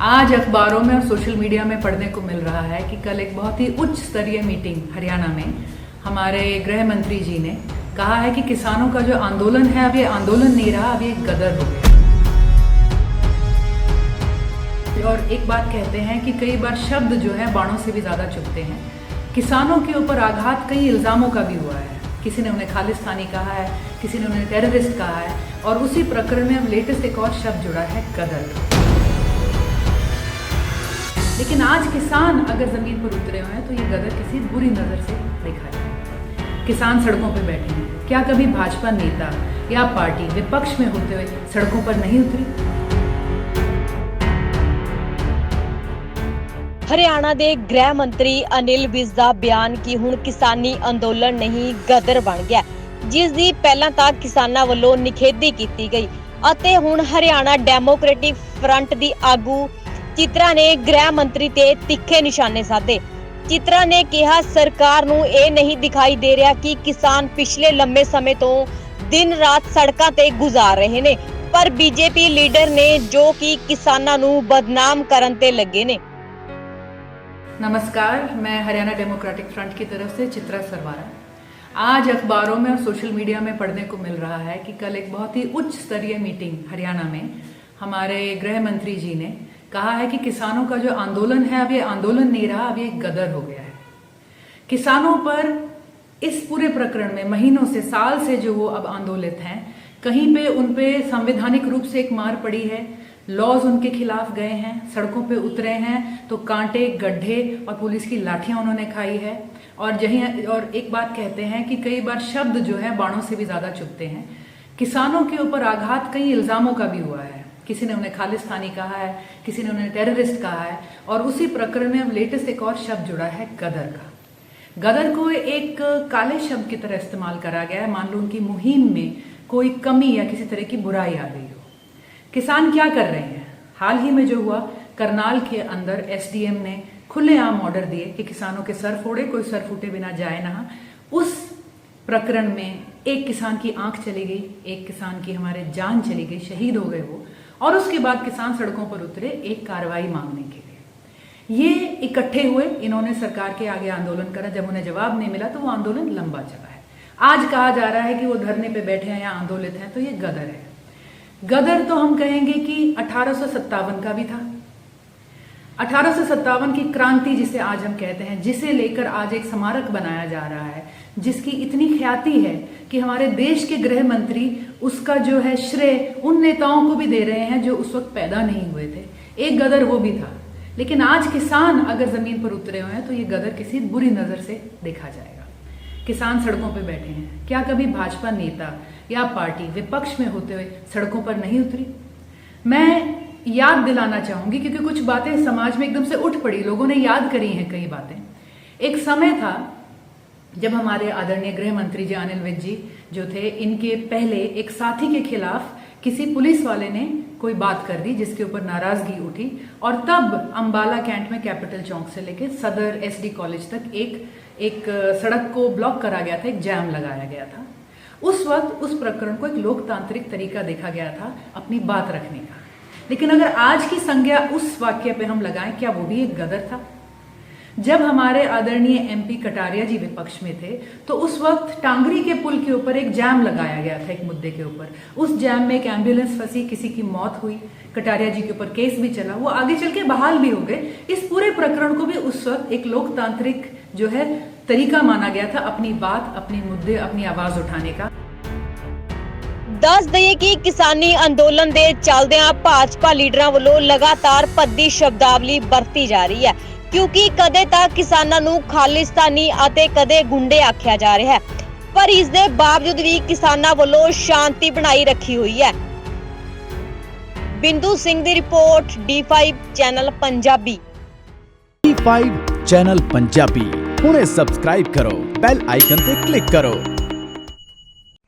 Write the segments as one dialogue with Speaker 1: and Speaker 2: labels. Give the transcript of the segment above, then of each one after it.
Speaker 1: आज अखबारों में और सोशल मीडिया में पढ़ने को मिल रहा है कि कल एक बहुत ही उच्च स्तरीय मीटिंग हरियाणा में हमारे गृह मंत्री जी ने कहा है कि किसानों का जो आंदोलन है अब ये आंदोलन नहीं रहा, अब ये गदर हो गया। और एक बात कहते हैं कि कई बार शब्द जो है बाणों से भी ज़्यादा चुभते हैं। किसानों के ऊपर आघात कई इल्ज़ामों का भी हुआ है। किसी ने उन्हें खालिस्तानी कहा है, किसी ने उन्हें टेररिस्ट कहा है, और उसी प्रकरण में अब लेटेस्ट एक और शब्द जुड़ा है, गदर। लेकिन आज किसान अगर जमीन पर उतरे हुए हैं तो ये गदर किसी बुरी नजर से देखा जाए। किसान सड़कों पर बैठे हैं, क्या कभी भाजपा नेता या पार्टी विपक्ष में होते हुए सड़कों पर नहीं उतरी?
Speaker 2: हरियाणा ਦੇ गृह मंत्री अनिल विज ਦਾ ਬਿਆਨ ਕਿ ਹੁਣ ਕਿਸਾਨੀ ਅੰਦੋਲਨ ਨਹੀਂ ਗਦਰ ਬਣ ਗਿਆ, ਜਿਸ ਦੀ ਪਹਿਲਾਂ ਤਾਂ ਕਿਸਾਨਾਂ ਵੱਲੋਂ ਨਿਖੇਧੀ ਕੀਤੀ ਗਈ ਅਤੇ ਹੁਣ ਹਰਿਆਣਾ ਡੈਮੋਕ੍ਰੈਟਿਕ ਫਰੰਟ ਦੀ ਆਗੂ चित्रा ने गृह मंत्री ते तिखे निशाने साधे। चित्रा ने कहा सरकार नूं ये नहीं दिखाई दे रहा कि किसान पिछले लंबे समय तो दिन रात सड़कों ते गुजार रहे ने, पर बीजेपी लीडर ने जो कि किसानां नूं बदनाम करन ते लगे ने।
Speaker 1: नमस्कार, मैं हरियाणा डेमोक्रेटिक फ्रंट की तरफ से चित्रा सरवारा। आज अखबारों में और सोशल मीडिया में पढ़ने को मिल रहा है कि कल एक बहुत ही उच्च स्तरीय मीटिंग हरियाणा में हमारे गृह मंत्री जी ने कहा है कि किसानों का जो आंदोलन है अब ये आंदोलन नहीं रहा, अब ये गदर हो गया है। किसानों पर इस पूरे प्रकरण में महीनों से, साल से जो वो अब आंदोलित हैं, कहीं पे उन पे संवैधानिक रूप से एक मार पड़ी है, लॉज उनके खिलाफ गए हैं, सड़कों पे उतरे हैं तो कांटे, गड्ढे और पुलिस की लाठियां उन्होंने खाई है। और एक बात कहते हैं कि कई बार शब्द जो है बाणों से भी ज्यादा चुभते हैं। किसानों के ऊपर आघात कई इल्जामों का भी हुआ है। किसी ने उन्हें खालिस्तानी कहा है, किसी ने उन्हें टेररिस्ट कहा है, और उसी प्रकरण में अब लेटेस्ट एक और शब्द जुड़ा है, गदर का। गदर को एक काले शब्द की तरह इस्तेमाल करा गया है, मान लो उनकी मुहिम में कोई कमी या किसी तरह की बुराई आ गई हो। किसान क्या कर रहे हैं? हाल ही में जो हुआ, करनाल के अंदर एसडीएम ने खुलेआम ऑर्डर दिए कि किसानों के सर फोड़े, कोई सर फूटे बिना जाए ना। उस प्रकरण में एक किसान की आंख चली गई, एक किसान की हमारे जान चली गई, शहीद हो गए वो, और उसके बाद किसान सड़कों पर उतरे एक कार्रवाई मांगने के लिए। ये इकट्ठे हुए, इन्होंने सरकार के आगे आंदोलन करा। जब उन्हें जवाब नहीं मिला तो वो आंदोलन लंबा चला है। आज कहा जा रहा है कि वो धरने पे बैठे हैं या आंदोलित हैं, तो ये गदर है। गदर तो हम कहेंगे कि 1857 का भी था। 1857 की क्रांति जिसे आज हम कहते हैं, जिसे लेकर आज एक स्मारक बनाया जा रहा है, जिसकी इतनी ख्याति है कि हमारे देश के गृह मंत्री उसका जो है श्रेय उन नेताओं को भी दे रहे हैं जो उस वक्त पैदा नहीं हुए थे। एक गदर वो भी था। लेकिन आज किसान अगर जमीन पर उतरे हुए हैं तो ये गदर किसी बुरी नजर से देखा जाएगा। किसान सड़कों पर बैठे हैं, क्या कभी भाजपा नेता या पार्टी विपक्ष में होते हुए सड़कों पर नहीं उतरी? मैं याद दिलाना चाहूंगी क्योंकि कुछ बातें समाज में एकदम से उठ पड़ी, लोगों ने याद करी हैं कई बातें। एक समय था जब हमारे आदरणीय गृह मंत्री जी अनिल विज जी जो थे, इनके पहले एक साथी के खिलाफ किसी पुलिस वाले ने कोई बात कर दी जिसके ऊपर नाराजगी उठी, और तब अंबाला कैंट में कैपिटल चौक से लेकर सदर एसडी कॉलेज तक एक सड़क को ब्लॉक करा गया था, एक जैम लगाया गया था। उस वक्त उस प्रकरण को एक लोकतांत्रिक तरीका देखा गया था अपनी बात रखने का। लेकिन अगर आज की संज्ञा उस वाक्य पे हम लगाएं, क्या वो भी एक गदर था? जब हमारे आदरणीय एमपी कटारिया जी विपक्ष में थे तो उस वक्त टांगरी के पुल के ऊपर एक जैम लगाया गया था, एक मुद्दे के ऊपर। उस जैम में एक एम्बुलेंस फंसी, किसी की मौत हुई, कटारिया जी के ऊपर केस भी चला, वो आगे चल के बहाल भी हो गए। इस पूरे प्रकरण को भी उस वक्त एक लोकतांत्रिक जो है तरीका माना गया था अपनी बात, अपने मुद्दे, अपनी आवाज उठाने का।
Speaker 2: दस दईए कि किसानी अंदोलन दे चलदियां भाजपा लीडरां ਵੱਲੋਂ लगातार ਭੱਦੀ शब्दावली ਵਰਤੀ जा रही है, क्योंकि कदे तक किसानां नूं खालिस्तानी ਅਤੇ कदे गुंडे आख्या जा रहा है, पर इस दे बावजूद भी किसानां ਵੱਲੋਂ शांति बनाई रखी हुई है। Bindu Singh the report, D5 channel Punjabi.
Speaker 3: D5 channel Punjabi हुणे सबसक्राइब करो, बेल आइकन ते क्लिक करो।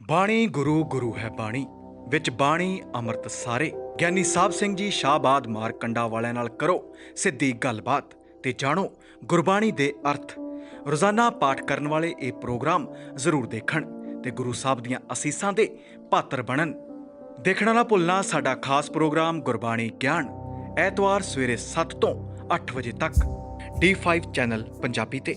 Speaker 4: बाणी गुरु गुरु है बाणी विच बाणी अमृत सारे। ਗਿਆਨੀ ਸਾਹਿਬ ਸਿੰਘ ਜੀ ਸ਼ਾਹਬਾਦ ਮਾਰਕੰਡਾ ਵਾਲਿਆਂ ਨਾਲ ਕਰੋ ਸਿੱਧੀ ਗੱਲਬਾਤ ਤੇ ਜਾਣੋ ਗੁਰਬਾਣੀ ਦੇ ਅਰਥ। ਰੋਜ਼ਾਨਾ ਪਾਠ ਕਰਨ ਵਾਲੇ ਇਹ ਪ੍ਰੋਗਰਾਮ ਜ਼ਰੂਰ ਦੇਖਣ ਤੇ ਗੁਰੂ ਸਾਹਿਬ ਦੀਆਂ ਅਸੀਸਾਂ ਦੇ ਪਾਤਰ ਬਣਨ। ਦੇਖਣਾ ਨਾ ਭੁੱਲਣਾ ਸਾਡਾ ਖਾਸ ਪ੍ਰੋਗਰਾਮ ਗੁਰਬਾਣੀ ਗਿਆਨ ਐਤਵਾਰ ਸਵੇਰੇ 7 ਤੋਂ 8 ਵਜੇ ਤੱਕ D5 ਚੈਨਲ ਪੰਜਾਬੀ ਤੇ।